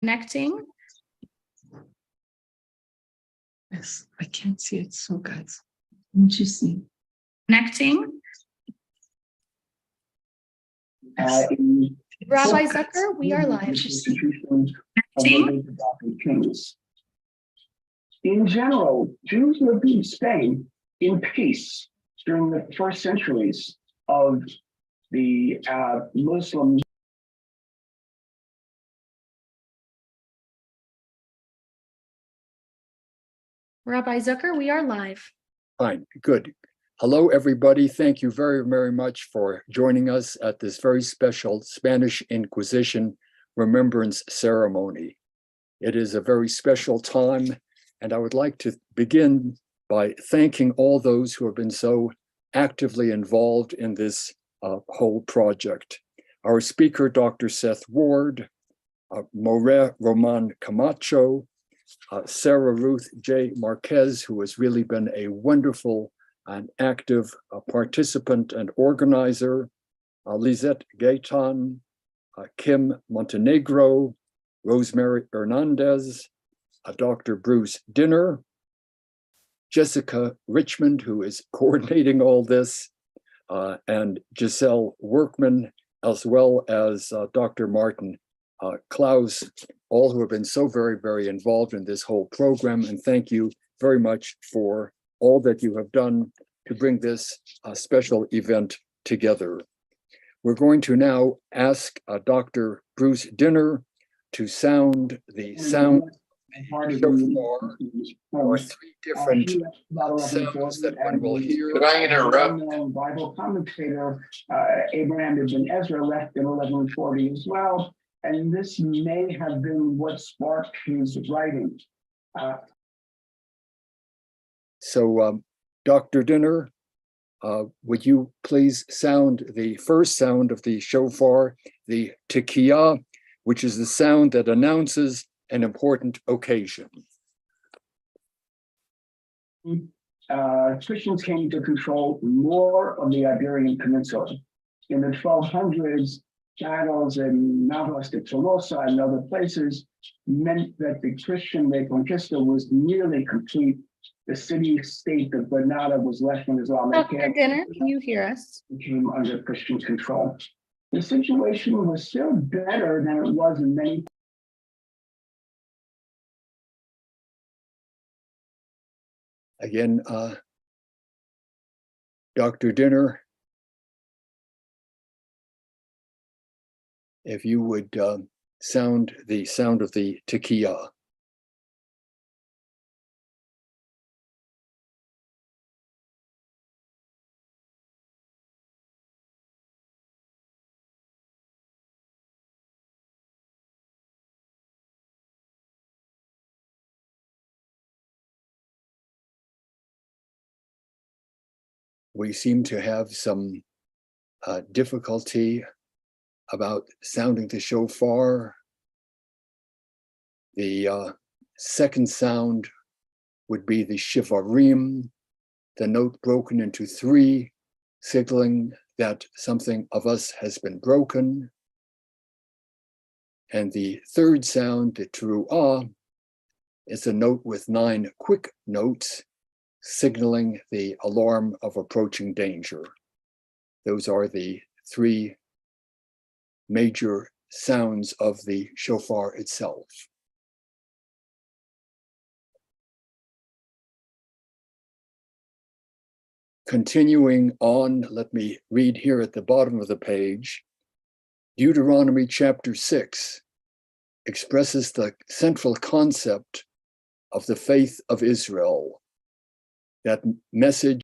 Connecting. Yes, I can't see it. So, guys, don't you see? Connecting. Rabbi Zucker, we are live. In general, Jews lived in Spain in peace during the first centuries of the Muslim. Rabbi Zucker, we are live. Fine, good. Hello, everybody. Thank you very, very much for joining us at this very special Spanish Inquisition Remembrance ceremony. It is a very special time, and I would like to begin by thanking all those who have been so actively involved in this whole project. Our speaker, Dr. Seth Ward, More Roman Camacho, Sarah Ruth J. Marquez, who has really been a wonderful and active participant and organizer, Lizette Gaitan, Kim Montenegro, Rosemary Hernandez, Dr. Bruce Dinner, Jessica Richmond, who is coordinating all this, and Giselle Workman, as well as Dr. Martin Klaus, all who have been so very, very involved in this whole program. And thank you very much for all that you have done to bring this special event together. We're going to now ask Dr. Bruce Dinner to sound the sound shofar, or three different sounds that one will hear. Could I interrupt? Bible commentator Abraham ibn Ezra left in 1140 as well. And this may have been what sparked his writing. So, Dr. Dinner, would you please sound the first sound of the shofar, the tekiah, which is the sound that announces an important occasion. Christians came to control more of the Iberian Peninsula. In the 1200s, battles in Navas de Tolosa and other places meant that the Christian Reconquista was nearly complete. The city-state of Granada was left in Islamic Dr. Dinner, can you hear us? Became under Christian control. The situation was still better than it was in many. Again, Dr. Dinner, if you would sound the sound of the tekiah. We seem to have some difficulty about sounding the shofar. The second sound would be the shivarim, the note broken into three, signaling that something of us has been broken. And the third sound, the teruah, is a note with 9 quick notes, signaling the alarm of approaching danger. Those are the 3 major sounds of the shofar itself. Continuing on, let me read here at the bottom of the page. Deuteronomy chapter 6 expresses the central concept of the faith of Israel. That message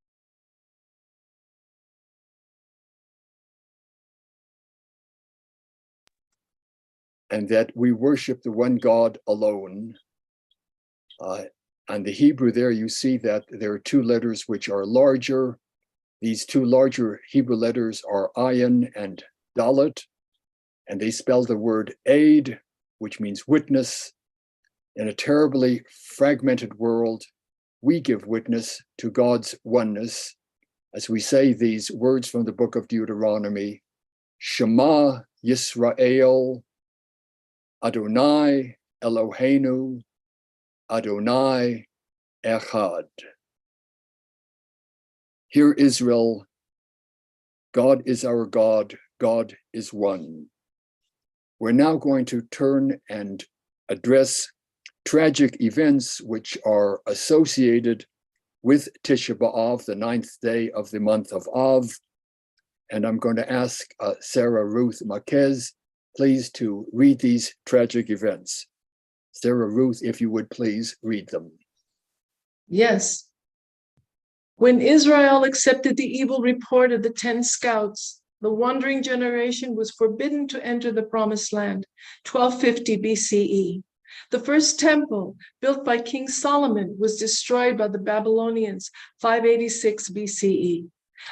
and that we worship the one God alone. On the Hebrew there, you see that there are 2 letters which are larger. These 2 larger Hebrew letters are ayin and dalet, and they spell the word aid, which means witness. In a terribly fragmented world, we give witness to God's oneness as we say these words from the book of Deuteronomy: Shema Yisrael, Adonai Eloheinu Adonai Echad. Hear Israel, God is our God, God is one. We're now going to turn and address tragic events which are associated with Tisha B'Av, the 9th day of the month of Av. And I'm going to ask Sarah Ruth Marquez, please, to read these tragic events. Sarah Ruth, if you would please read them. Yes. When Israel accepted the evil report of the 10 scouts, the wandering generation was forbidden to enter the promised land, 1250 BCE. The first temple, built by King Solomon, was destroyed by the Babylonians, 586 BCE.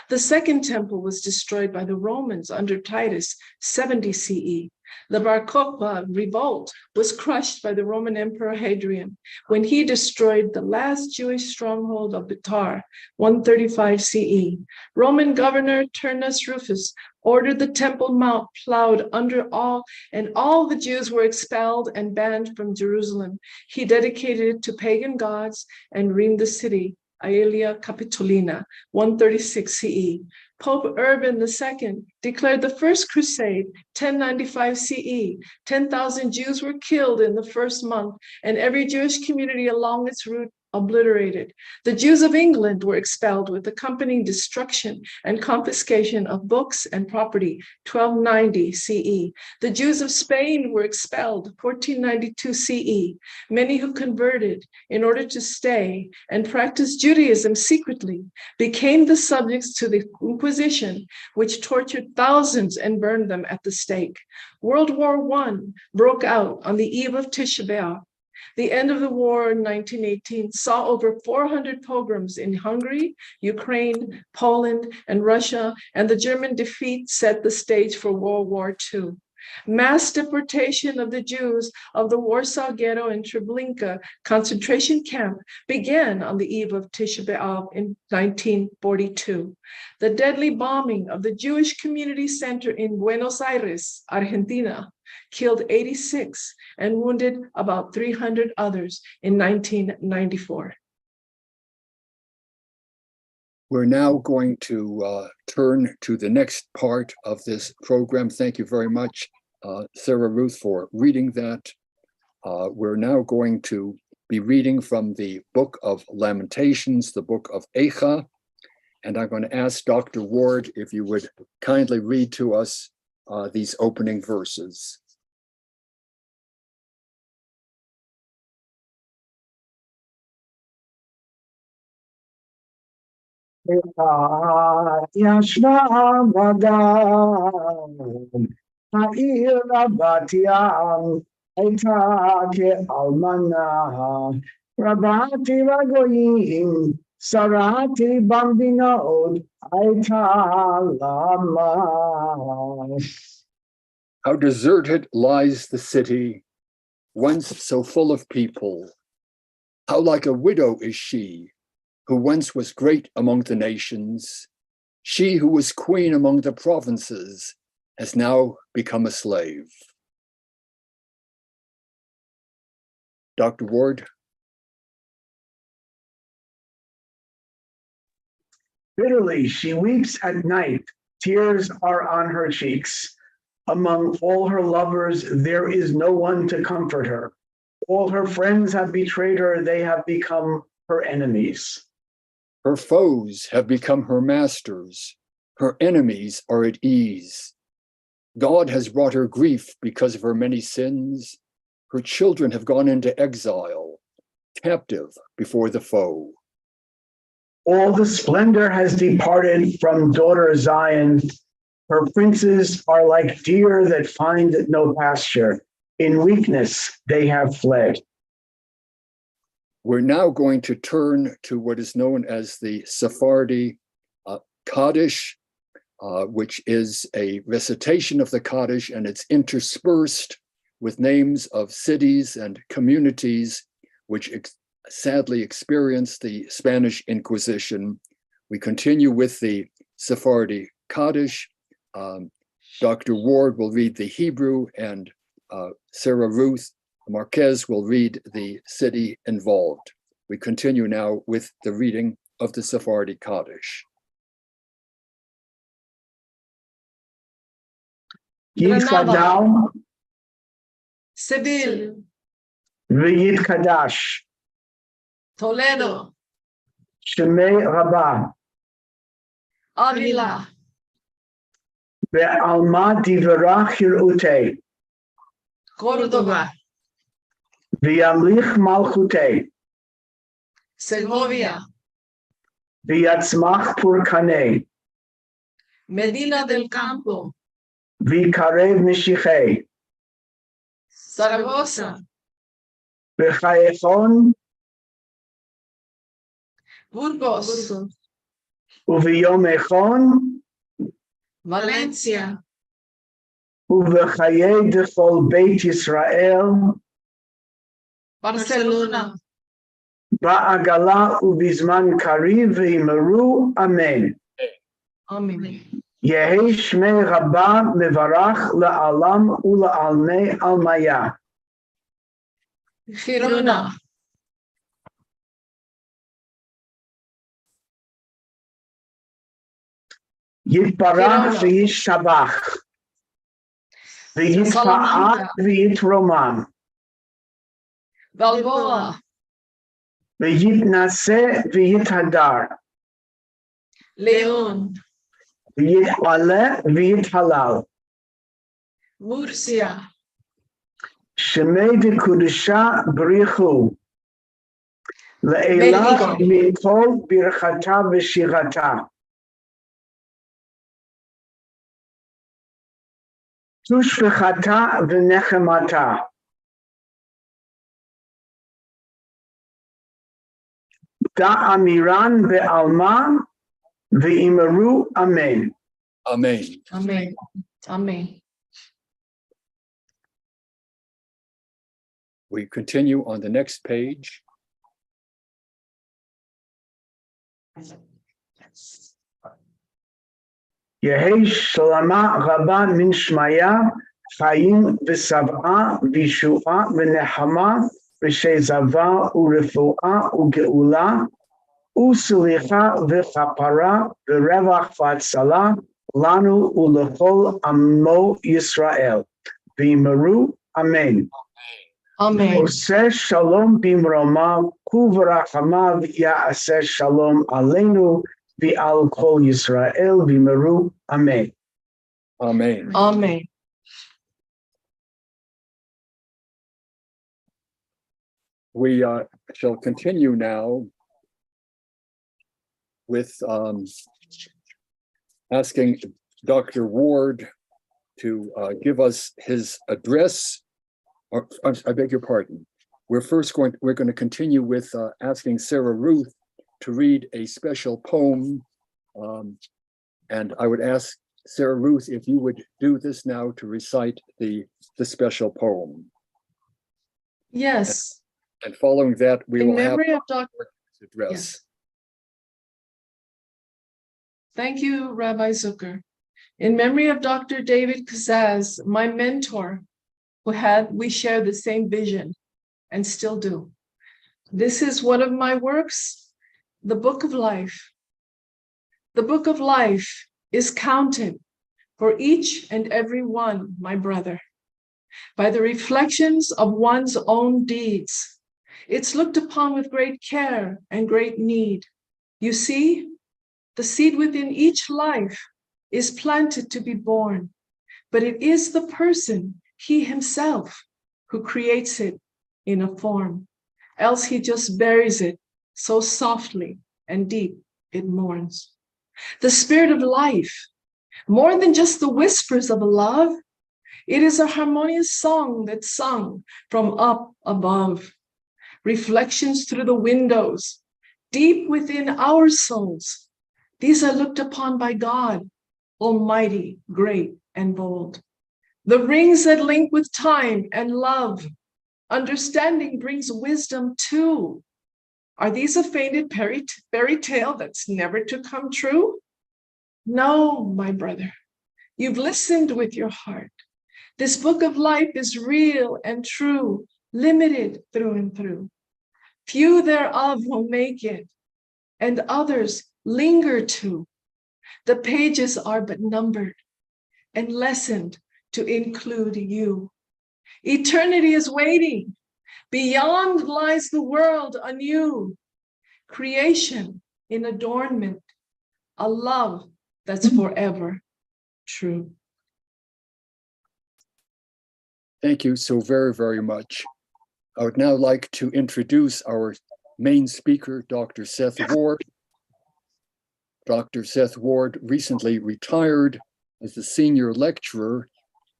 The second temple was destroyed by the Romans under Titus, 70 CE. The Bar Kokhba revolt was crushed by the Roman Emperor Hadrian when he destroyed the last Jewish stronghold of Betar, 135 CE. Roman governor Turnus Rufus ordered the Temple Mount plowed under all, and all the Jews were expelled and banned from Jerusalem. He dedicated it to pagan gods and renamed the city Aelia Capitolina, 136 CE. Pope Urban II declared the First Crusade, 1095 CE. 10,000 Jews were killed in the first month, and every Jewish community along its route obliterated. The Jews of England were expelled with accompanying destruction and confiscation of books and property, 1290 CE. The Jews of Spain were expelled, 1492 CE. Many who converted in order to stay and practice Judaism secretly became the subjects to the Inquisition, which tortured thousands and burned them at the stake. World War I broke out on the eve of Tisha B'Av. The end of the war in 1918 saw over 400 pogroms in Hungary, Ukraine, Poland, and Russia, and the German defeat set the stage for World War II. Mass deportation of the Jews of the Warsaw Ghetto and Treblinka concentration camp began on the eve of Tisha B'Av in 1942. The deadly bombing of the Jewish Community Center in Buenos Aires, Argentina, killed 86 and wounded about 300 others in 1994. We're now going to turn to the next part of this program. Thank you very much, Sarah Ruth, for reading that. We're now going to be reading from the Book of Lamentations, the Book of Eicha, and I'm going to ask Dr. Ward if you would kindly read to us these opening verses. ישבה בגן, העיר בת ים הייתה כאלמנה, רבתי בגויים, שרתי במדינות, הייתה למה. How deserted lies the city, once so full of people. How like a widow is she, who once was great among the nations. She who was queen among the provinces has now become a slave. Dr. Ward. Bitterly she weeps at night, tears are on her cheeks. Among all her lovers, there is no one to comfort her. All her friends have betrayed her, they have become her enemies. Her foes have become her masters. Her enemies are at ease. God has brought her grief because of her many sins. Her children have gone into exile, captive before the foe. All the splendor has departed from daughter Zion. Her princes are like deer that find no pasture. In weakness, they have fled. We're now going to turn to what is known as the Sephardi Kaddish, which is a recitation of the Kaddish, and it's interspersed with names of cities and communities which sadly experienced the Spanish Inquisition. We continue with the Sephardi Kaddish. Dr. Ward will read the Hebrew, and Sarah Ruth Marquez will read the city involved. We continue now with the reading of the Sephardi Kaddish. Yitfadal Seville, v'yitkadash Toledo, shemei Rabbah Avila, ve'alma divrach hirutei Córdoba, v'yamlich malchutei Segovia, v'yatzmach purkanei Medina del Campo, v'karev mishichei Zaragoza, v'chayechon Burgos, uv'yom echon Valencia, uv'chayei dechol beit Yisrael Barcelona, ba'agala uv'zman kariv v'imeru amen. Amen. Yehi shmei Rabbah mevarach la'alam ula'almei almaya. Girona, Yitbarach Girona. v'yishabach. V'yitfa'at Salamanca, v'yitromam. Balboa, V'yitnaseh v'yithadar. León, V'yit'aleh v'yithalal. Murcia, Shemei v'kudusha b'richu. Le'elah Mexico. mikol birchata v'shirata. Tushbechata v'nechemata. Da'amiran ve'alma ve'imeru amen. Amen. Amen. Amen. We continue on the next page. Yehi shalama rabba min shmaya chayim v'sav'a v'shu'a v'nehama v'shezava u'refu'a u'geula u'sulicha v'chapara v'revach v'atzala lanu u'lechol amo Yisrael v'imeru amen. Amen. Oseh shalom bimroma kuvrachama v'ya'aseh shalom aleinu v'al kol Yisrael v'imeru amen. Amen. Amen. We shall continue now with asking Dr. Ward to give us his address. I beg your pardon. We're going to continue with asking Sarah Ruth to read a special poem. And I would ask Sarah Ruth if you would do this now to recite the special poem. Yes. And following that, we In will have memory of Dr. address. Yes. Thank you, Rabbi Zucker. In memory of Dr. David Kazaz, my mentor, we share the same vision and still do. This is one of my works, the Book of Life. The Book of Life is counted for each and every one, my brother, by the reflections of one's own deeds. It's looked upon with great care and great need. You see, the seed within each life is planted to be born, but it is the person, he himself, who creates it in a form, else he just buries it so softly and deep it mourns. The spirit of life, more than just the whispers of love, it is a harmonious song that's sung from up above. Reflections through the windows, deep within our souls. These are looked upon by God, almighty, great, and bold. The rings that link with time and love. Understanding brings wisdom too. Are these a fainted fairy tale that's never to come true? No, my brother, you've listened with your heart. This book of life is real and true. limited through and through. Few thereof will make it, and others linger to. The pages are but numbered and lessened to include you. Eternity is waiting. Beyond lies the world anew. Creation in adornment, a love that's forever true. Thank you so very, very much. I would now like to introduce our main speaker, Dr. Seth Ward. Dr. Seth Ward recently retired as the senior lecturer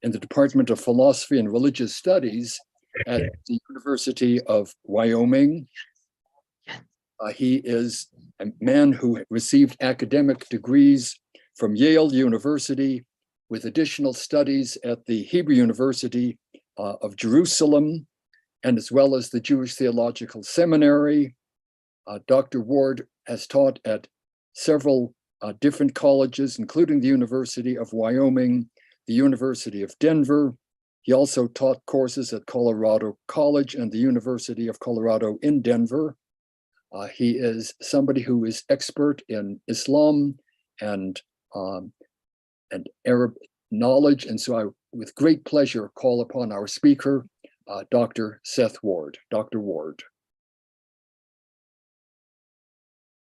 in the Department of Philosophy and Religious Studies at the University of Wyoming. He is a man who received academic degrees from Yale University with additional studies at the Hebrew University of Jerusalem, and as well as the Jewish Theological Seminary. Dr. Ward has taught at several different colleges, including the University of Wyoming, the University of Denver. He also taught courses at Colorado College and the University of Colorado in Denver. He is somebody who is expert in Islam and Arab knowledge, and so I, with great pleasure, call upon our speaker, Dr. Seth Ward. Dr. Ward.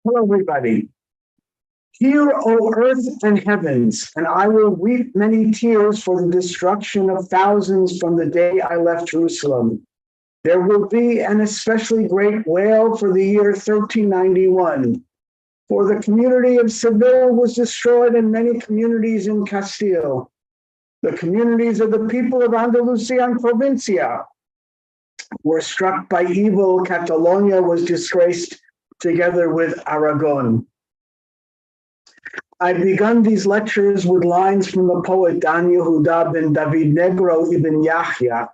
Hello, everybody. Hear, O earth and heavens, and I will weep many tears for the destruction of thousands from the day I left Jerusalem. There will be an especially great wail for the year 1391. For the community of Seville was destroyed and many communities in Castile. The communities of the people of Andalusia and Provincia were struck by evil. Catalonia was disgraced together with Aragon. I've begun these lectures with lines from the poet Dan Yehuda ben David Negro ibn Yahya,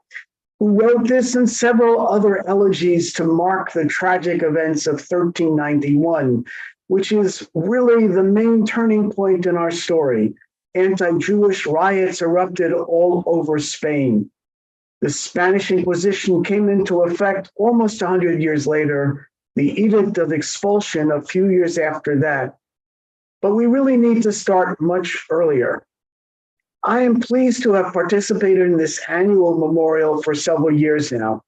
who wrote this and several other elegies to mark the tragic events of 1391, which is really the main turning point in our story. Anti-Jewish riots erupted all over Spain. The Spanish Inquisition came into effect almost 100 years later, the Edict of Expulsion a few years after that. But we really need to start much earlier. I am pleased to have participated in this annual memorial for several years now.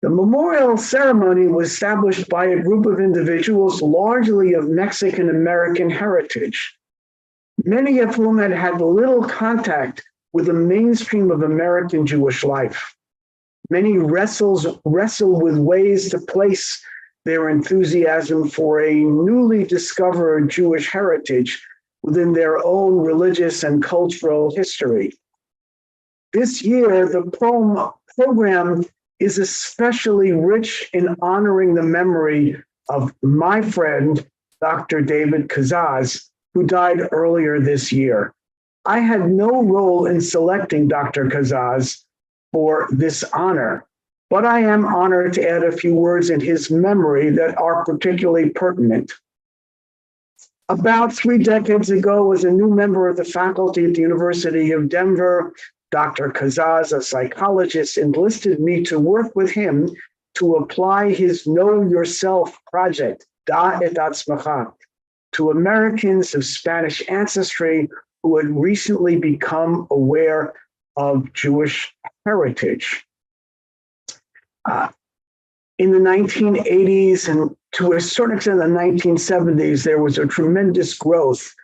The memorial ceremony was established by a group of individuals largely of Mexican American heritage, many of whom had had little contact with the mainstream of American Jewish life. Many wrestle with ways to place their enthusiasm for a newly discovered Jewish heritage within their own religious and cultural history. This year, the program is especially rich in honoring the memory of my friend, Dr. David Kazaz, who died earlier this year. I had no role in selecting Dr. Kazaz for this honor, but I am honored to add a few words in his memory that are particularly pertinent. About 3 decades ago, as a new member of the faculty at the University of Denver, Dr. Kazaz, a psychologist, enlisted me to work with him to apply his Know Yourself project, Da et Atzmacha, to Americans of Spanish ancestry who had recently become aware of Jewish heritage. In the 1980s and to a certain extent in the 1970s, there was a tremendous growth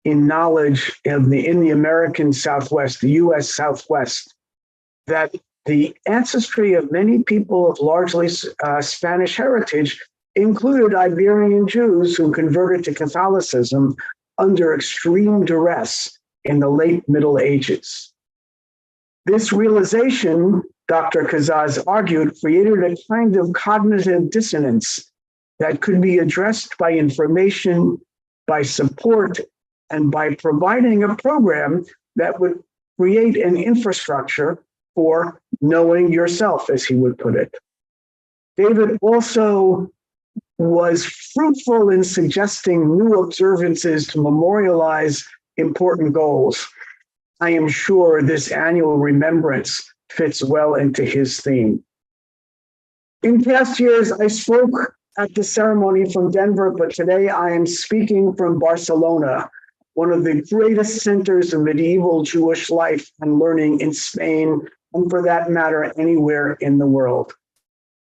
in knowledge in the American Southwest, the US Southwest, that the ancestry of many people of largely Spanish heritage included Iberian Jews who converted to Catholicism under extreme duress in the late Middle Ages. This realization, Dr. Kazaz argued, created a kind of cognitive dissonance that could be addressed by information, by support, and by providing a program that would create an infrastructure for knowing yourself, as he would put it. David also was fruitful in suggesting new observances to memorialize important goals. I am sure this annual remembrance fits well into his theme. In past years, I spoke at the ceremony from Denver, but today I am speaking from Barcelona, one of the greatest centers of medieval Jewish life and learning in Spain, and for that matter, anywhere in the world.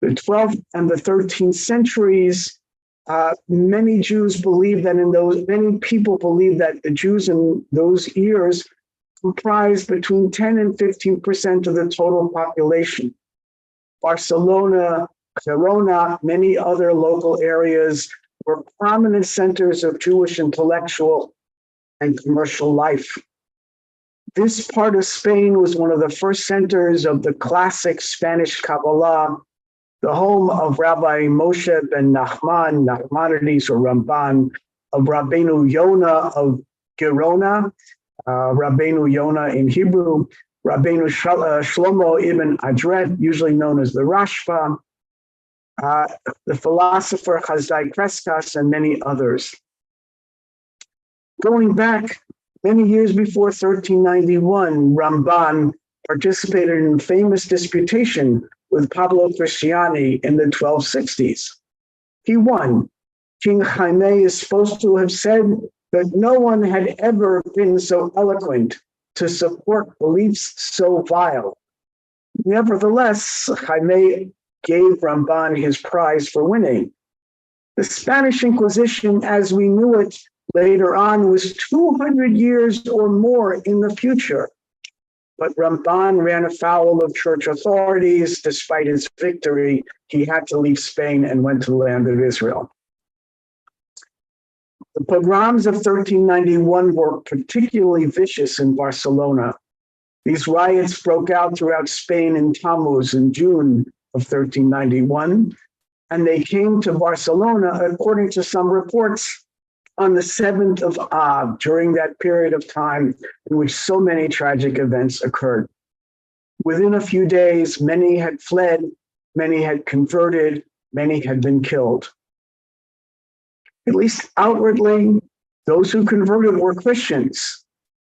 The 12th and the 13th centuries, many Jews believe that many people believe that the Jews in those years comprised between 10 and 15% of the total population. Barcelona, Girona, many other local areas were prominent centers of Jewish intellectual and commercial life. This part of Spain was one of the first centers of the classic Spanish Kabbalah, the home of Rabbi Moshe ben Nachman, Nachmanides or Ramban, of Rabbeinu Yonah of Girona, Rabbeinu Yonah in Hebrew, Rabbeinu Shlomo ibn Adret, usually known as the Rashba, the philosopher Chazdai Kreskas, and many others. Going back many years before 1391, Ramban participated in a famous disputation with Pablo Cristiani in the 1260s. He won. King Jaime is supposed to have said that no one had ever been so eloquent to support beliefs so vile. Nevertheless, Jaime gave Ramban his prize for winning. The Spanish Inquisition, as we knew it later on, was 200 years or more in the future. But Ramban ran afoul of church authorities. Despite his victory, he had to leave Spain and went to the land of Israel. The pogroms of 1391 were particularly vicious in Barcelona. These riots broke out throughout Spain in Tammuz in June of 1391, and they came to Barcelona, according to some reports, on the 7th of Ab, during that period of time in which so many tragic events occurred. Within a few days, many had fled, many had converted, many had been killed. At least outwardly, those who converted were Christians,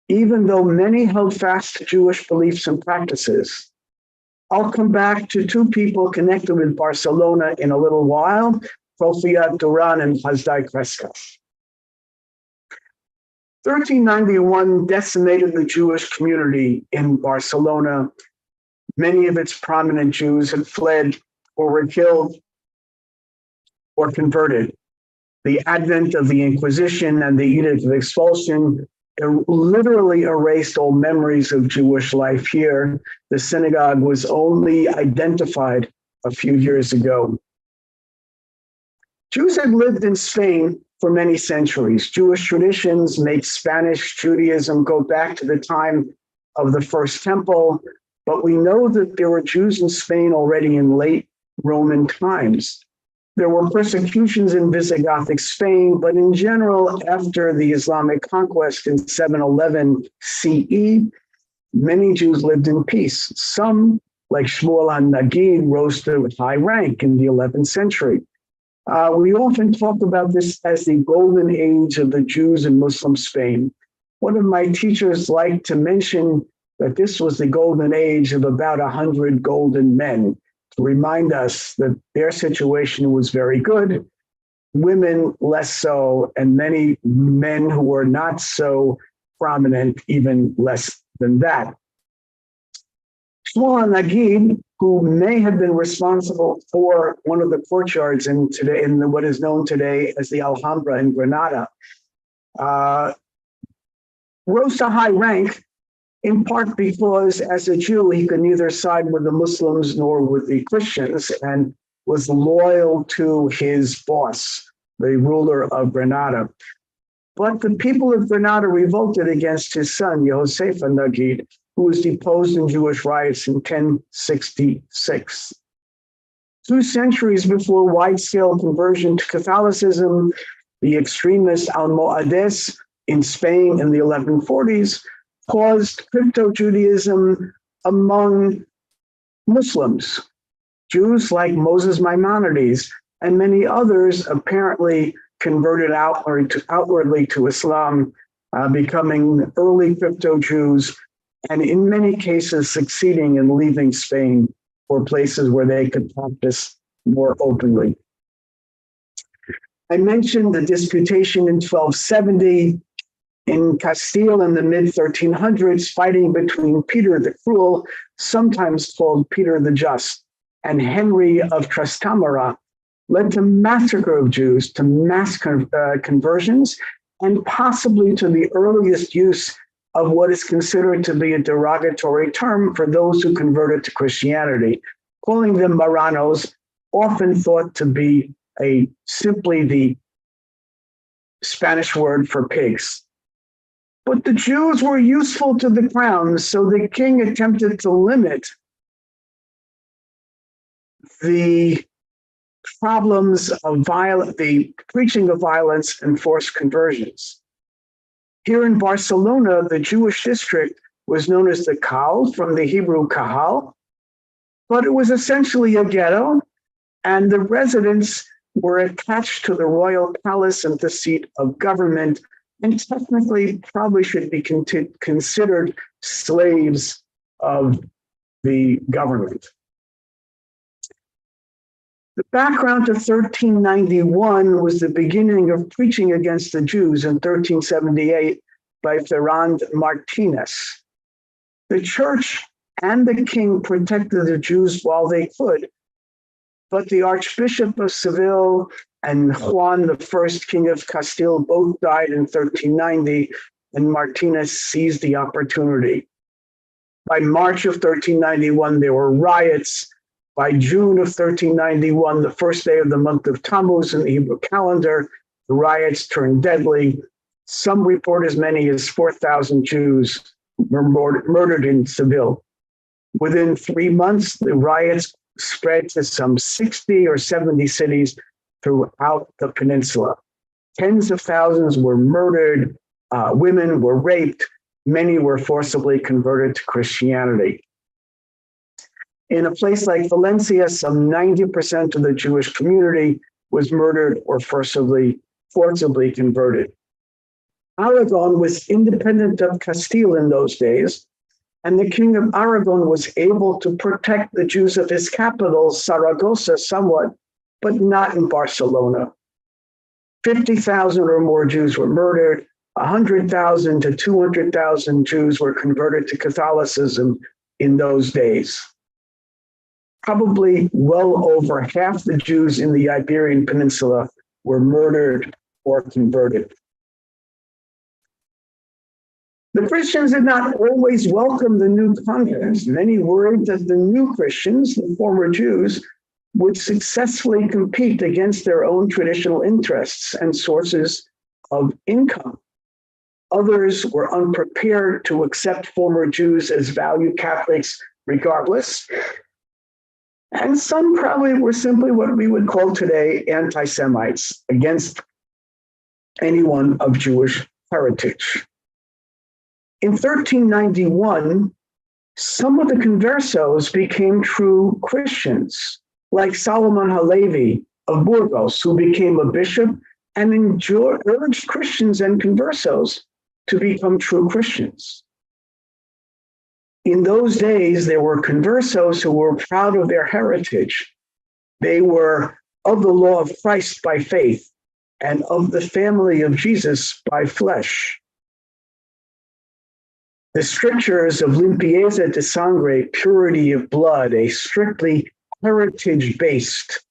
even though many held fast to Jewish beliefs and practices. I'll come back to two people connected with Barcelona in a little while, Profia Duran and Chazdai Kreskas. 1391 decimated the Jewish community in Barcelona. Many of its prominent Jews had fled or were killed or converted. The advent of the Inquisition and the Edict of Expulsion literally erased all memories of Jewish life here. The synagogue was only identified a few years ago. Jews had lived in Spain for many centuries. Jewish traditions make Spanish Judaism go back to the time of the First Temple, but we know that there were Jews in Spain already in late Roman times. There were persecutions in Visigothic Spain, but in general, after the Islamic conquest in 711 CE, many Jews lived in peace. Some, like Shmuel HaNagid, rose to high rank in the 11th century. We often talk about this as the golden age of the Jews in Muslim Spain. One of my teachers liked to mention that this was the golden age of about 100 golden men, to remind us that their situation was very good, women less so, and many men who were not so prominent, even less than that. Shmuel HaNagid, who may have been responsible for one of the courtyards in what is known today as the Alhambra in Granada, rose to high rank, in part because as a Jew, he could neither side with the Muslims nor with the Christians, and was loyal to his boss, the ruler of Granada. But the people of Granada revolted against his son, Yosef HaNagid, who was deposed in Jewish riots in 1066. 2 centuries before wide-scale conversion to Catholicism, the extremist Almohades in Spain in the 1140s caused crypto-Judaism among Muslims. Jews like Moses Maimonides and many others apparently converted outwardly to Islam, becoming early crypto-Jews, and in many cases succeeding in leaving Spain for places where they could practice more openly. I mentioned the disputation in 1270 in Castile in the mid-1300s, fighting between Peter the Cruel, sometimes called Peter the Just, and Henry of Trastamara, led to massacre of Jews, to mass conversions, and possibly to the earliest use of what is considered to be a derogatory term for those who converted to Christianity, calling them Marranos, often thought to be simply the Spanish word for pigs. But the Jews were useful to the crown, so the king attempted to limit the problems of the preaching of violence and forced conversions. Here in Barcelona, the Jewish district was known as the Kahal, from the Hebrew Kahal, but it was essentially a ghetto, and the residents were attached to the royal palace and the seat of government, and technically probably should be considered slaves of the government. The background to 1391 was the beginning of preaching against the Jews in 1378 by Ferrand Martinez. The church and the king protected the Jews while they could, but the Archbishop of Seville and Juan I, King of Castile, both died in 1390, and Martinez seized the opportunity. By March of 1391, there were riots. By June of 1391, the first day of the month of Tammuz in the Hebrew calendar, the riots turned deadly. Some report as many as 4,000 Jews were murdered in Seville. Within 3 months, the riots spread to some 60 or 70 cities throughout the peninsula. Tens of thousands were murdered, women were raped, many were forcibly converted to Christianity. In a place like Valencia, some 90% of the Jewish community was murdered or forcibly converted. Aragon was independent of Castile in those days, and the King of Aragon was able to protect the Jews of his capital, Saragossa, somewhat, but not in Barcelona. 50,000 or more Jews were murdered. 100,000 to 200,000 Jews were converted to Catholicism in those days. Probably well over half the Jews in the Iberian Peninsula were murdered or converted. The Christians did not always welcome the new converts. Many worried that the new Christians, the former Jews, would successfully compete against their own traditional interests and sources of income. Others were unprepared to accept former Jews as valued Catholics regardless. And some probably were simply what we would call today anti-Semites, against anyone of Jewish heritage. In 1391, some of the conversos became true Christians, like Solomon Halevi of Burgos, who became a bishop and urged Christians and conversos to become true Christians. In those days, there were conversos who were proud of their heritage. They were of the law of Christ by faith and of the family of Jesus by flesh. The strictures of limpieza de sangre, purity of blood, a strictly heritage-based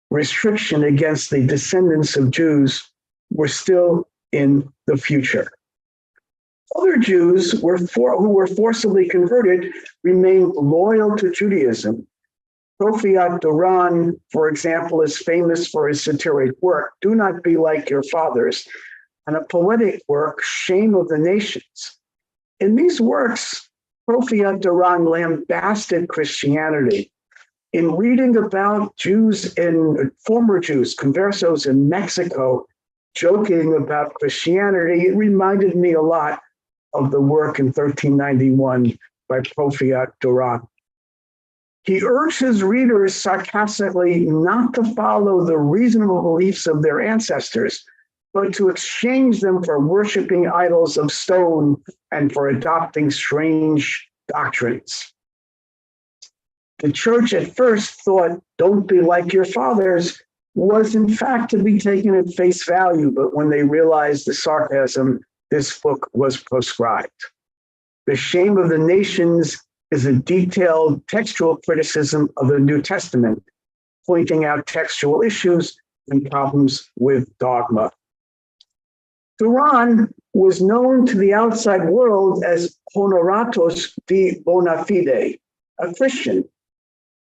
restriction against the descendants of Jews, were still in the future. Other Jews who were forcibly converted remained loyal to Judaism. Profiat Duran, for example, is famous for his satiric work, Do Not Be Like Your Fathers, and a poetic work, Shame of the Nations. In these works, Profiat Duran lambasted Christianity. In reading about Jews and former Jews, conversos in Mexico, joking about Christianity, it reminded me a lot of the work in 1391 by Profiat Duran. He urged his readers sarcastically not to follow the reasonable beliefs of their ancestors, but to exchange them for worshiping idols of stone and for adopting strange doctrines. The church at first thought, "Don't be like your fathers," was in fact to be taken at face value, but when they realized the sarcasm, this book was proscribed. The Shame of the Nations is a detailed textual criticism of the New Testament, pointing out textual issues and problems with dogma. Duran was known to the outside world as Honoratus de bona fide, a Christian,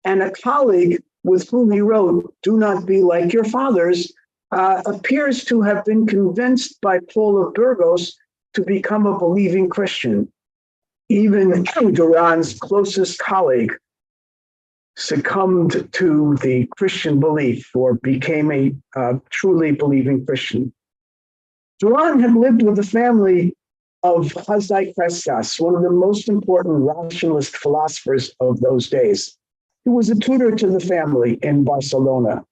and a colleague with whom he wrote, "Do not be like your fathers," appears to have been convinced by Paul of Burgos to become a believing Christian. Even Duran's closest colleague succumbed to the Christian belief or became a truly believing Christian. Duran had lived with the family of Hazai Crescas, one of the most important rationalist philosophers of those days. He was a tutor to the family in Barcelona.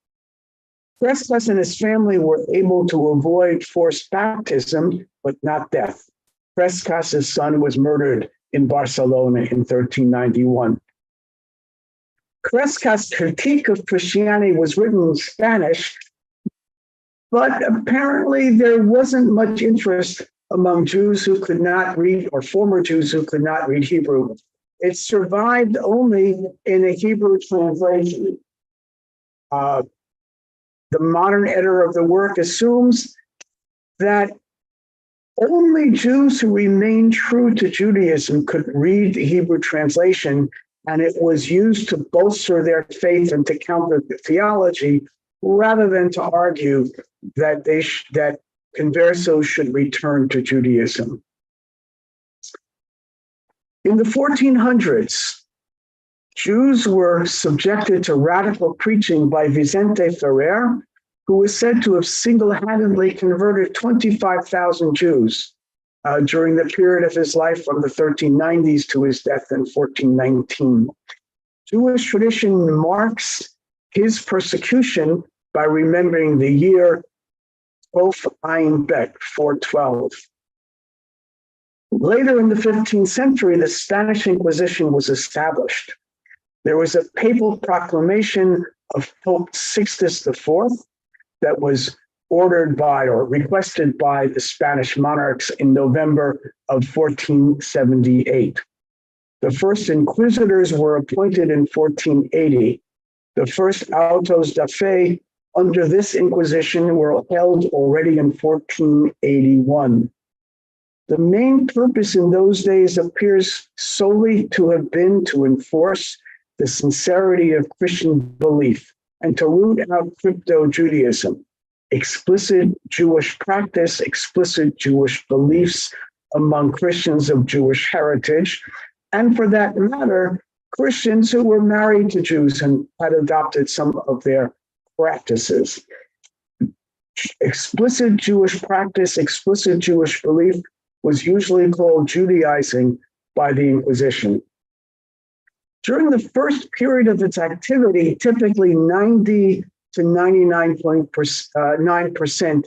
Crescas and his family were able to avoid forced baptism, but not death. Crescas' son was murdered in Barcelona in 1391. Crescas' critique of Christianity was written in Spanish, but apparently there wasn't much interest among Jews who could not read, or former Jews who could not read Hebrew. It survived only in a Hebrew translation. The modern editor of the work assumes that only Jews who remained true to Judaism could read the Hebrew translation, and it was used to bolster their faith and to counter the theology, rather than to argue that that conversos should return to Judaism. In the 1400s, Jews were subjected to radical preaching by Vicente Ferrer, who was said to have single-handedly converted 25,000 Jews during the period of his life from the 1390s to his death in 1419. Jewish tradition marks his persecution by remembering the year Tov Ayin Bet, 412. Later in the 15th century, the Spanish Inquisition was established. There was a papal proclamation of Pope Sixtus IV that was ordered by or requested by the Spanish monarchs in November of 1478. The first inquisitors were appointed in 1480. The first autos de fe under this Inquisition were held already in 1481. The main purpose in those days appears solely to have been to enforce the sincerity of Christian belief and to root out crypto-Judaism, explicit Jewish practice, explicit Jewish beliefs among Christians of Jewish heritage, and for that matter, Christians who were married to Jews and had adopted some of their practices. Explicit Jewish practice, explicit Jewish belief was usually called Judaizing by the Inquisition. During the first period of its activity, typically 90 to 99.9%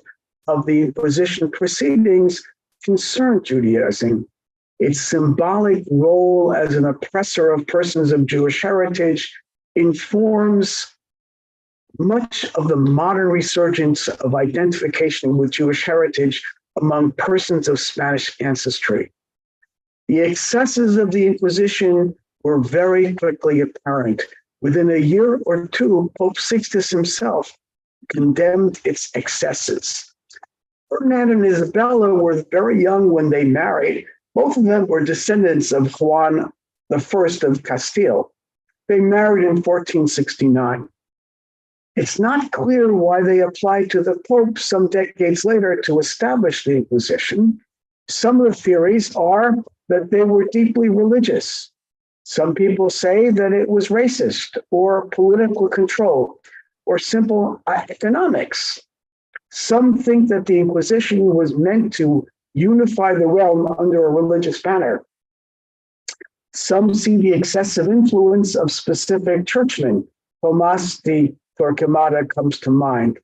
of the Inquisition proceedings concerned Judaizing. Its symbolic role as an oppressor of persons of Jewish heritage informs much of the modern resurgence of identification with Jewish heritage among persons of Spanish ancestry. The excesses of the Inquisition were very quickly apparent. Within a year or two, Pope Sixtus himself condemned its excesses. Ferdinand and Isabella were very young when they married. Both of them were descendants of Juan I of Castile. They married in 1469. It's not clear why they applied to the Pope some decades later to establish the Inquisition. Some of the theories are that they were deeply religious. Some people say that it was racist or political control or simple economics. Some think that the Inquisition was meant to unify the realm under a religious banner. Some see the excessive influence of specific churchmen. Tomás de Torquemada comes to mind.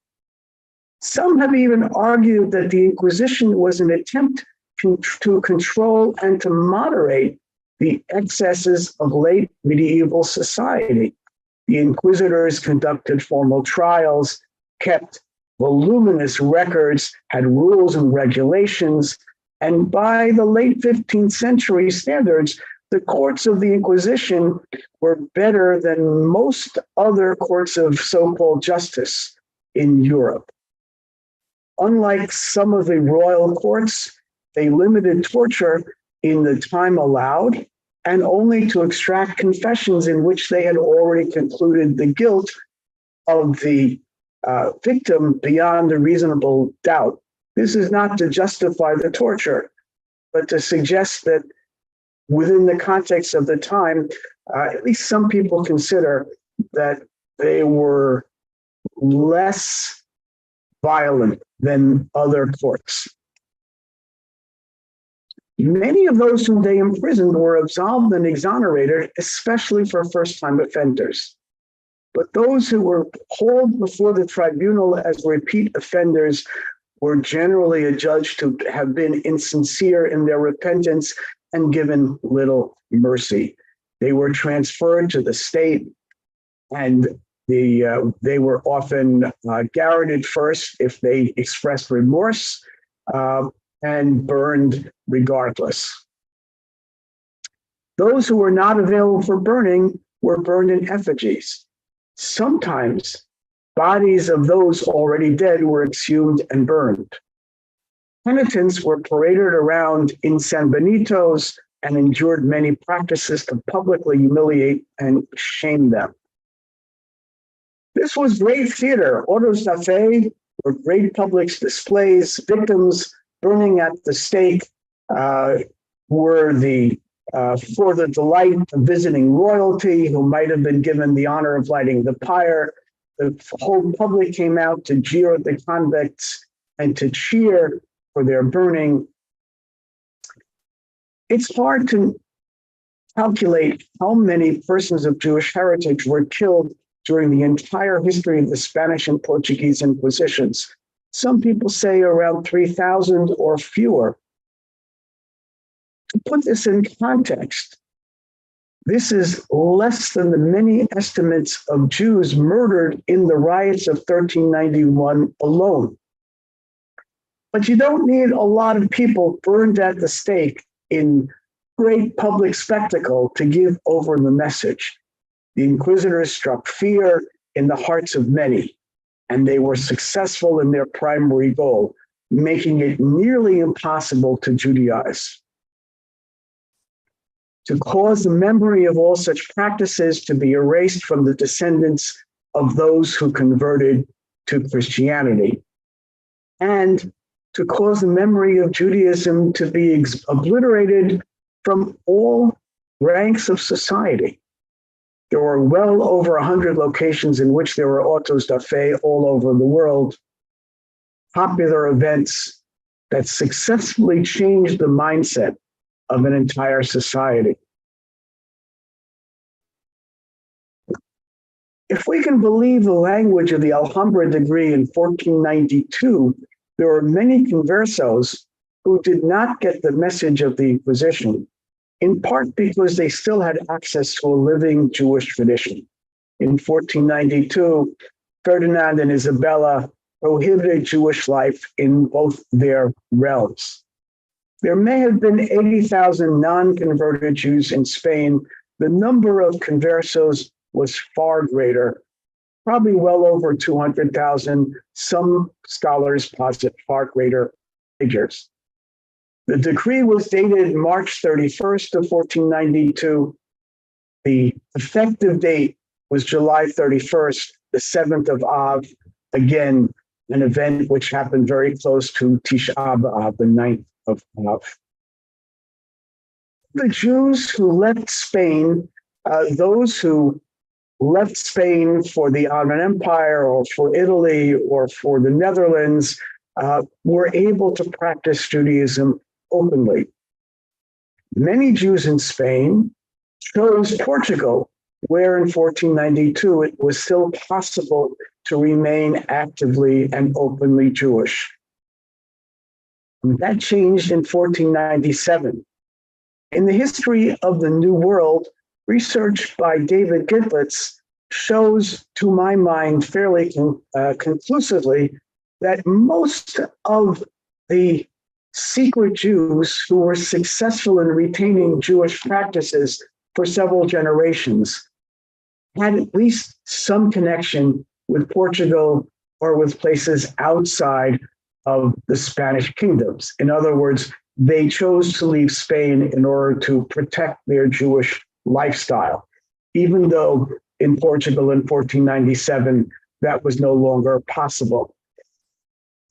Some have even argued that the Inquisition was an attempt to control and to moderate the excesses of late medieval society. The inquisitors conducted formal trials, kept voluminous records, had rules and regulations, and by the late 15th century standards, the courts of the Inquisition were better than most other courts of so-called justice in Europe. Unlike some of the royal courts, they limited torture in the time allowed and only to extract confessions in which they had already concluded the guilt of the victim beyond a reasonable doubt. This is not to justify the torture, but to suggest that within the context of the time, at least some people consider that they were less violent than other courts. Many of those whom they imprisoned were absolved and exonerated, especially for first-time offenders. But those who were hauled before the tribunal as repeat offenders were generally adjudged to have been insincere in their repentance and given little mercy. They were transferred to the state, and they were often garroted first if they expressed remorse, and burned regardless. Those who were not available for burning were burned in effigies. Sometimes bodies of those already dead were exhumed and burned. Penitents were paraded around in San Benitos and endured many practices to publicly humiliate and shame them. This was great theater. Autos da fe were great public displays. Victims burning at the stake were for the delight of visiting royalty, who might have been given the honor of lighting the pyre. The whole public came out to jeer at the convicts and to cheer for their burning. It's hard to calculate how many persons of Jewish heritage were killed during the entire history of the Spanish and Portuguese Inquisitions. Some people say around 3,000 or fewer. To put this in context, this is less than the many estimates of Jews murdered in the riots of 1391 alone. But you don't need a lot of people burned at the stake in great public spectacle to give over the message. The inquisitors struck fear in the hearts of many, and they were successful in their primary goal, making it nearly impossible to Judaize. To cause the memory of all such practices to be erased from the descendants of those who converted to Christianity, and to cause the memory of Judaism to be obliterated from all ranks of society. There were well over 100 locations in which there were autos da fe all over the world, popular events that successfully changed the mindset of an entire society. If we can believe the language of the Alhambra decree in 1492, there were many conversos who did not get the message of the Inquisition, in part because they still had access to a living Jewish tradition. In 1492, Ferdinand and Isabella prohibited Jewish life in both their realms. There may have been 80,000 non-converted Jews in Spain. The number of conversos was far greater, probably well over 200,000. Some scholars posit far greater figures. The decree was dated March 31st of 1492. The effective date was July 31st, the 7th of Av, again, an event which happened very close to Tisha B'Av, the 9th of Av. The Jews who left Spain, those who left Spain for the Ottoman Empire or for Italy or for the Netherlands, were able to practice Judaism openly. Many Jews in Spain chose Portugal, where in 1492 it was still possible to remain actively and openly Jewish. That changed in 1497. In the history of the New World, research by David Gitlitz shows, to my mind, fairly conclusively, that most of the secret Jews who were successful in retaining Jewish practices for several generations had at least some connection with Portugal or with places outside of the Spanish kingdoms. In other words, they chose to leave Spain in order to protect their Jewish lifestyle, even though in Portugal in 1497, that was no longer possible.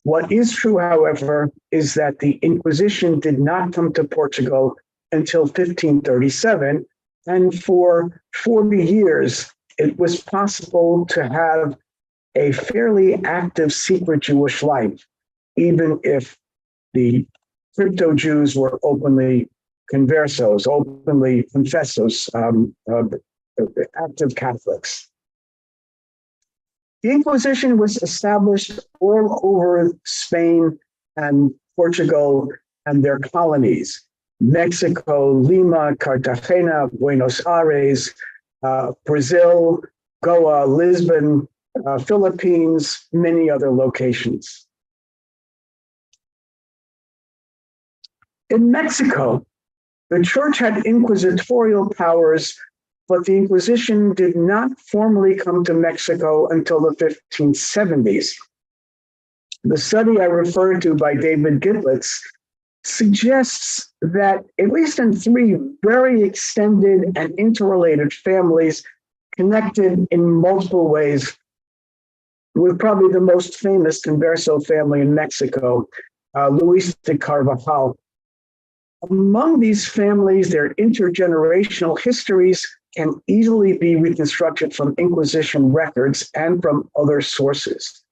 What is true, however, is that the Inquisition did not come to Portugal until 1537, and for 40 years, it was possible to have a fairly active secret Jewish life, even if the crypto Jews were openly conversos, openly confessos, active Catholics. The Inquisition was established all over Spain and Portugal and their colonies: Mexico, Lima, Cartagena, Buenos Aires, Brazil, Goa, Lisbon, Philippines, many other locations. In Mexico, the church had inquisitorial powers, but the Inquisition did not formally come to Mexico until the 1570s. The study I referred to by David Gitlitz suggests that at least in 3 very extended and interrelated families connected in multiple ways, with probably the most famous Converso family in Mexico, Luis de Carvajal. Among these families, their intergenerational histories can easily be reconstructed from Inquisition records and from other sources.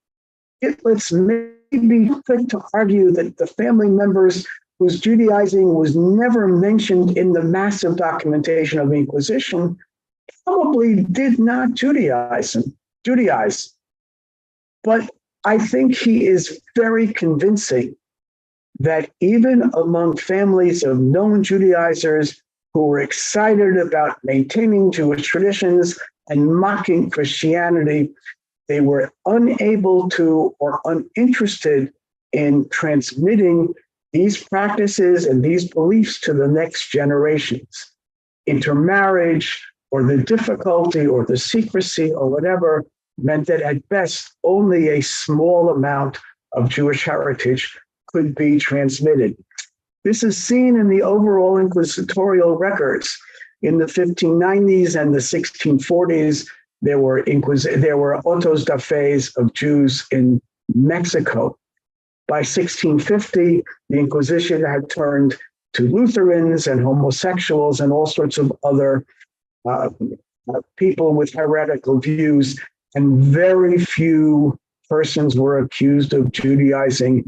Gitlitz may be quick to argue that the family members whose Judaizing was never mentioned in the massive documentation of the Inquisition probably did not Judaize. But I think he is very convincing that even among families of known Judaizers who were excited about maintaining Jewish traditions and mocking Christianity, they were unable to or uninterested in transmitting these practices and these beliefs to the next generations. Intermarriage or the difficulty or the secrecy or whatever meant that at best only a small amount of Jewish heritage could be transmitted. This is seen in the overall inquisitorial records. In the 1590s and the 1640s, there were autos da fe of Jews in Mexico. By 1650, the Inquisition had turned to Lutherans and homosexuals and all sorts of other people with heretical views, and very few persons were accused of Judaizing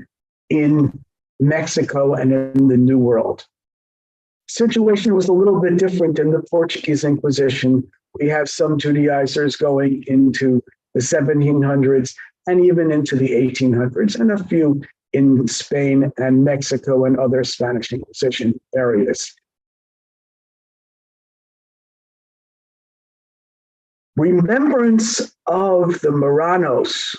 in Mexico and in the New World. Situation was a little bit different in the Portuguese Inquisition. We have some Judaizers going into the 1700s and even into the 1800s, and a few in Spain and Mexico and other Spanish Inquisition areas. Remembrance of the Marranos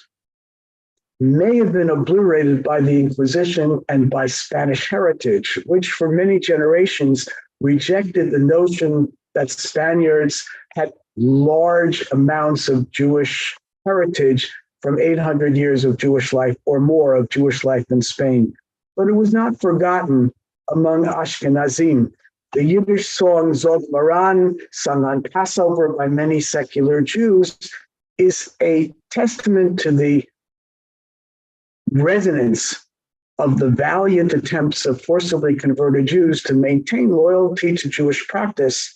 may have been obliterated by the Inquisition and by Spanish heritage, which for many generations rejected the notion that Spaniards had large amounts of Jewish heritage from 800 years of Jewish life or more of Jewish life in Spain. But it was not forgotten among Ashkenazim. The Yiddish song Zog Maran, sung on Passover by many secular Jews, is a testament to the resonance of the valiant attempts of forcibly converted Jews to maintain loyalty to Jewish practice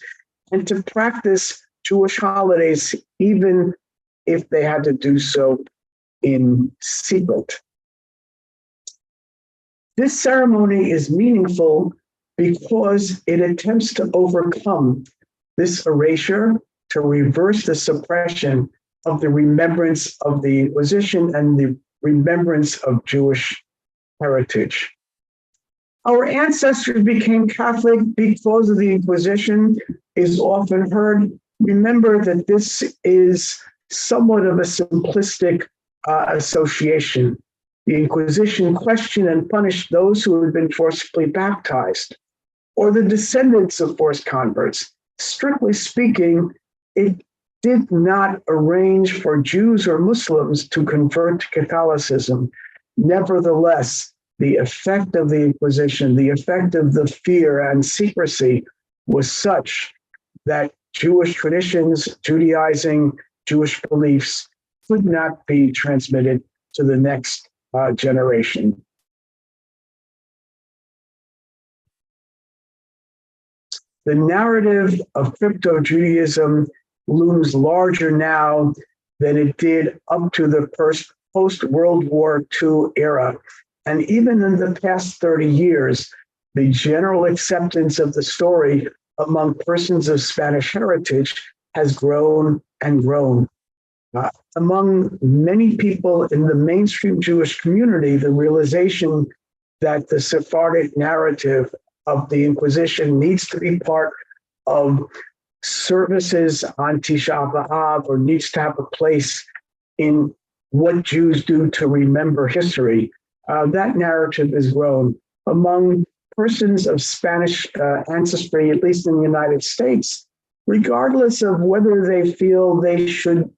and to practice Jewish holidays, even if they had to do so in secret. This ceremony is meaningful because it attempts to overcome this erasure, to reverse the suppression of the remembrance of the Inquisition and the remembrance of Jewish heritage. Our ancestors became Catholic because of the Inquisition is often heard. Remember that this is somewhat of a simplistic association. The Inquisition questioned and punished those who had been forcibly baptized or the descendants of forced converts. Strictly speaking, it did not arrange for Jews or Muslims to convert to Catholicism. Nevertheless, the effect of the Inquisition, the effect of the fear and secrecy was such that Jewish traditions, Judaizing, Jewish beliefs could not be transmitted to the next generation. The narrative of crypto-Judaism looms larger now than it did up to the post-World War II era. And even in the past 30 years, the general acceptance of the story among persons of Spanish heritage has grown and grown. Among many people in the mainstream Jewish community, the realization that the Sephardic narrative of the Inquisition needs to be part of services on Tisha B'Av, or needs to have a place in what Jews do to remember history. That narrative has grown. Among persons of Spanish ancestry, at least in the United States, regardless of whether they feel they should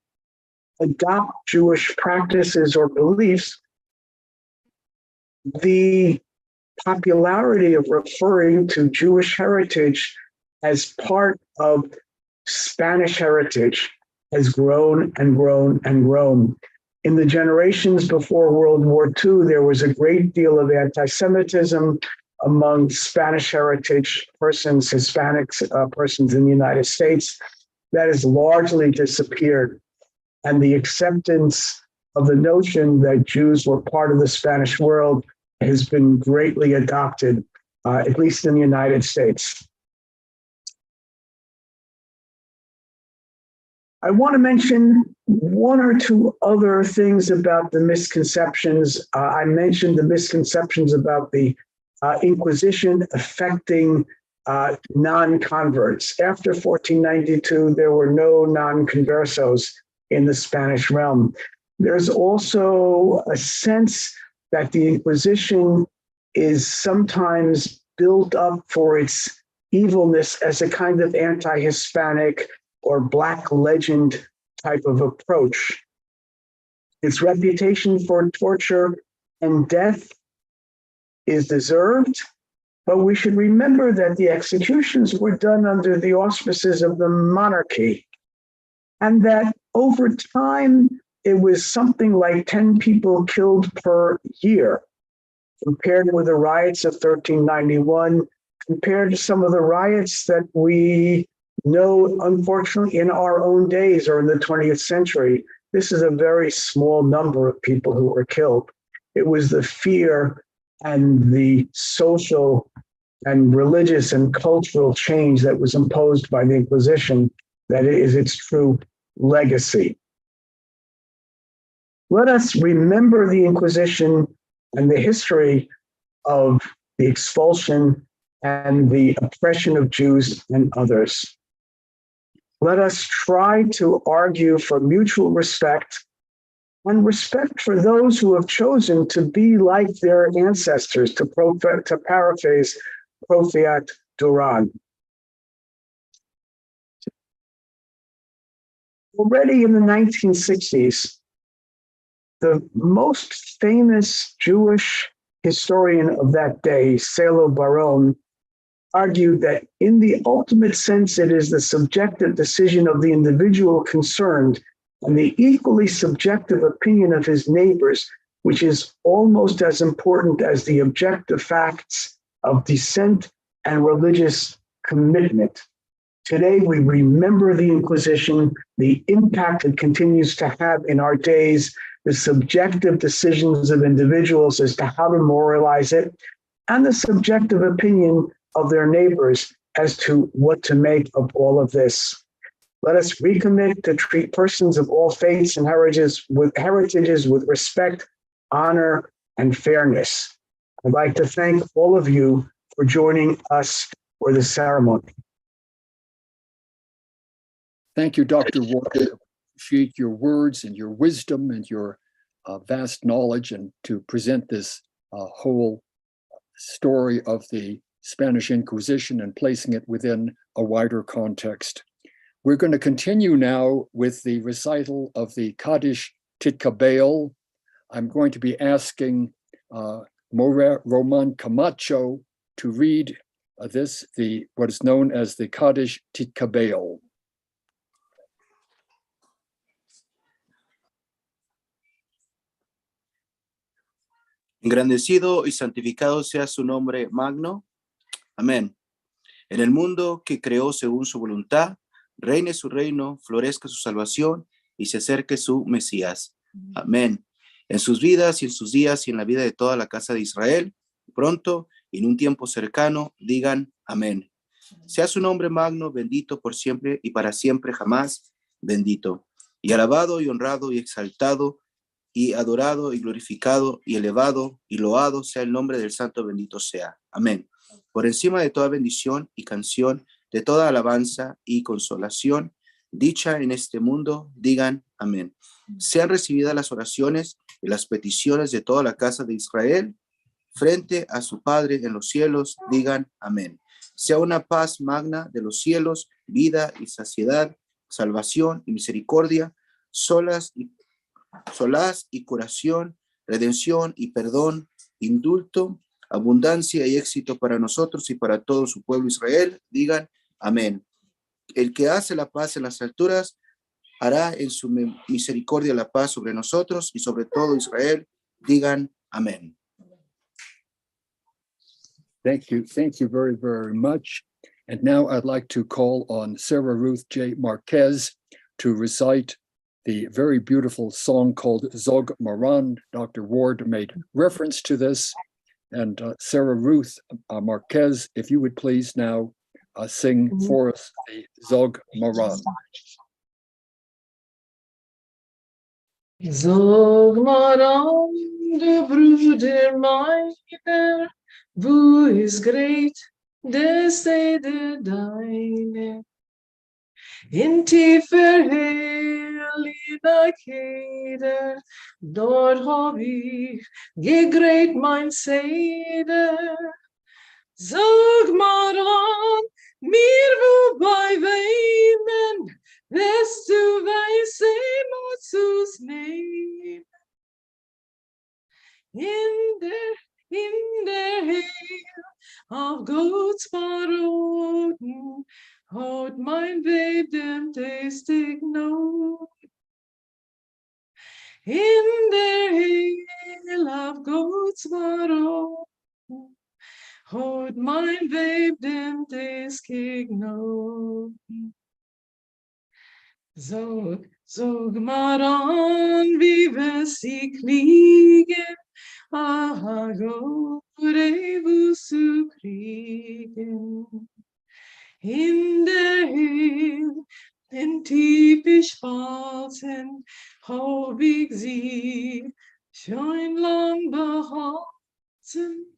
adopt Jewish practices or beliefs, the popularity of referring to Jewish heritage as part of Spanish heritage has grown and grown and grown. In the generations before World War II, there was a great deal of anti-Semitism among Spanish heritage persons, Hispanics, persons in the United States. That has largely disappeared. And the acceptance of the notion that Jews were part of the Spanish world has been greatly adopted, at least in the United States. I want to mention one or two other things about the misconceptions. I mentioned the misconceptions about the Inquisition affecting non-converts. After 1492, there were no non-conversos in the Spanish realm. There's also a sense that the Inquisition is sometimes built up for its evilness as a kind of anti-Hispanic or Black legend type of approach. Its reputation for torture and death is deserved, but we should remember that the executions were done under the auspices of the monarchy, and that over time, it was something like 10 people killed per year, compared with the riots of 1391, compared to some of the riots that we know, unfortunately, in our own days or in the 20th century. This is a very small number of people who were killed. It was the fear and the social and religious and cultural change that was imposed by the Inquisition that is its true legacy. Let us remember the Inquisition and the history of the expulsion and the oppression of Jews and others. Let us try to argue for mutual respect and respect for those who have chosen to be like their ancestors, to paraphrase Profiat Duran. Already in the 1960s, the most famous Jewish historian of that day, Salo Baron, argued that in the ultimate sense, it is the subjective decision of the individual concerned and the equally subjective opinion of his neighbors, which is almost as important as the objective facts of descent and religious commitment. Today, we remember the Inquisition, the impact it continues to have in our days, the subjective decisions of individuals as to how to moralize it, and the subjective opinion of their neighbors as to what to make of all of this. Let us recommit to treat persons of all faiths and heritages with respect, honor, and fairness. I'd like to thank all of you for joining us for the ceremony. Thank you, Dr. Ward. I appreciate your words and your wisdom and your vast knowledge, and to present this whole story of the Spanish Inquisition and placing it within a wider context. We're going to continue now with the recital of the Kaddish Titkabeil. I'm going to be asking Roman Camacho to read what is known as the Kaddish Titkabeil. Engrandecido y santificado sea su nombre magno. Amén. En el mundo que creó según su voluntad, reine su reino, florezca su salvación y se acerque su Mesías. Amén. En sus vidas y en sus días y en la vida de toda la casa de Israel, pronto y en un tiempo cercano, digan amén. Sea su nombre magno, bendito por siempre y para siempre jamás, bendito. Y alabado y honrado y exaltado y adorado y glorificado y elevado y loado sea el nombre del santo bendito sea. Amén. Por encima de toda bendición y canción, de toda alabanza y consolación, dicha en este mundo, digan amén. Sean recibidas las oraciones y las peticiones de toda la casa de Israel, frente a su Padre en los cielos, digan amén. Sea una paz magna de los cielos, vida y saciedad, salvación y misericordia, solaz y curación, redención y perdón, indulto, abundancia y éxito para nosotros y para todo su pueblo Israel, digan amén. El que hace la paz en las alturas, hará en su misericordia la paz sobre nosotros y sobre todo Israel, digan amén. Thank you very, very much. And now I'd like to call on Sarah Ruth J. Marquez to recite the very beautiful song called Zog Moran. Dr. Ward made reference to this. And Sarah Ruth Marquez, if you would please now sing for us the Zog Moran. Zog Maran, de Bruder meiner, wo is great, de Stede deine. In tiefer Heiligkeit, dort hab ich gegrät mein Seder. Sag Maran, mir wo bei weinen, wirst du weiße Mutzus nehmen. In der Heil auf Gottes Verroten, hat mein Weib dem tästig Not. In der Heil auf Gottes Verroten, hat mein Weib dem tästig Not. Sag Maran, wie wir sie kriegen, Gore zu kriegen. In der Himmel, den tiefisch Falten, hab ich sie schon lang behalten.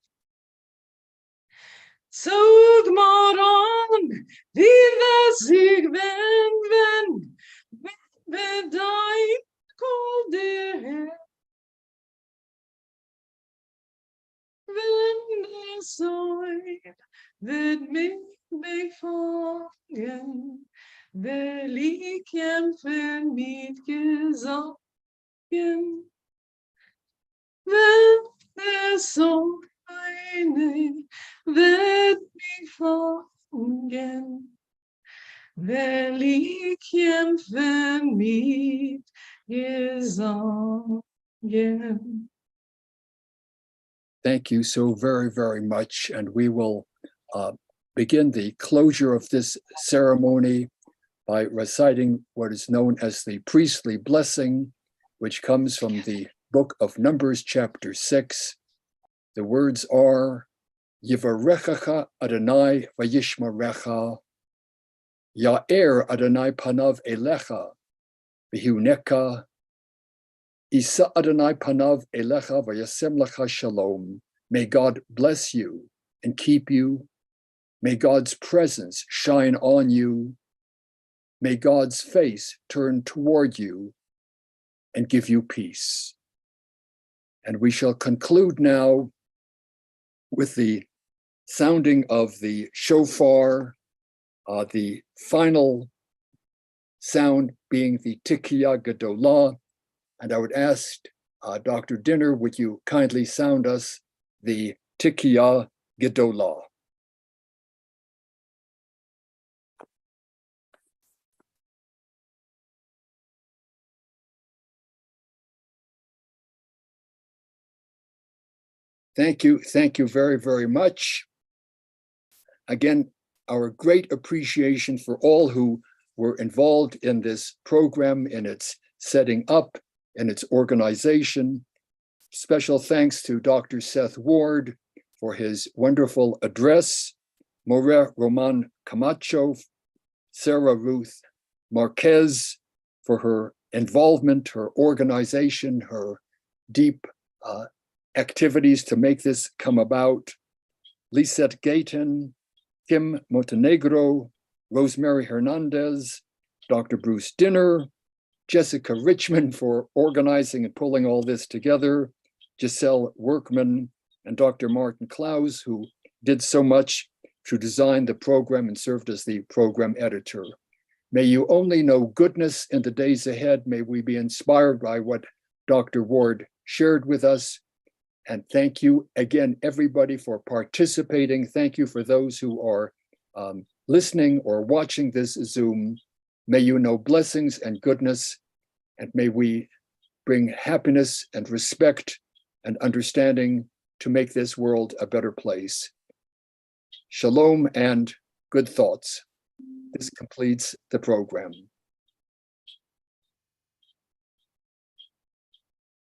Sag Maran, wie wir sich wenden, wenn dein Kohl der Herr. Wenn der Säu wird mich befangen, will ich kämpfen mit Gesangen. Wenn der Säu wird mich fangen, will ich kämpfen mit Gesangen. Thank you so very, very much. And we will begin the closure of this ceremony by reciting what is known as the priestly blessing, which comes from the book of Numbers, chapter 6. The words are, Yivarechacha Adonai vayishmarecha, Ya'er Adonai panav elecha, v'hiuneka, Isa Adonai panav elecha v'yasem lecha shalom, May God bless you and keep you. May God's presence shine on you. May God's face turn toward you and give you peace. And we shall conclude now with the sounding of the shofar, the final sound being the Tikya Gedolah. And I would ask Dr. Dinner, would you kindly sound us the Tikya Gedolah? Thank you very, very much. Again, our great appreciation for all who were involved in this program, in its setting up, in its organization. Special thanks to Dr. Seth Ward for his wonderful address, Maria Roman Camacho, Sarah Ruth Marquez for her involvement, her organization, her deep activities to make this come about. Lisette Gayton, Kim Montenegro, Rosemary Hernandez, Dr. Bruce Dinner, Jessica Richmond for organizing and pulling all this together, Giselle Workman, and Dr. Martin Klaus, who did so much to design the program and served as the program editor. May you only know goodness in the days ahead. May we be inspired by what Dr. Ward shared with us. And thank you again, everybody, for participating. Thank you for those who are listening or watching this Zoom. May you know blessings and goodness, and may we bring happiness and respect and understanding to make this world a better place. Shalom and good thoughts. This completes the program.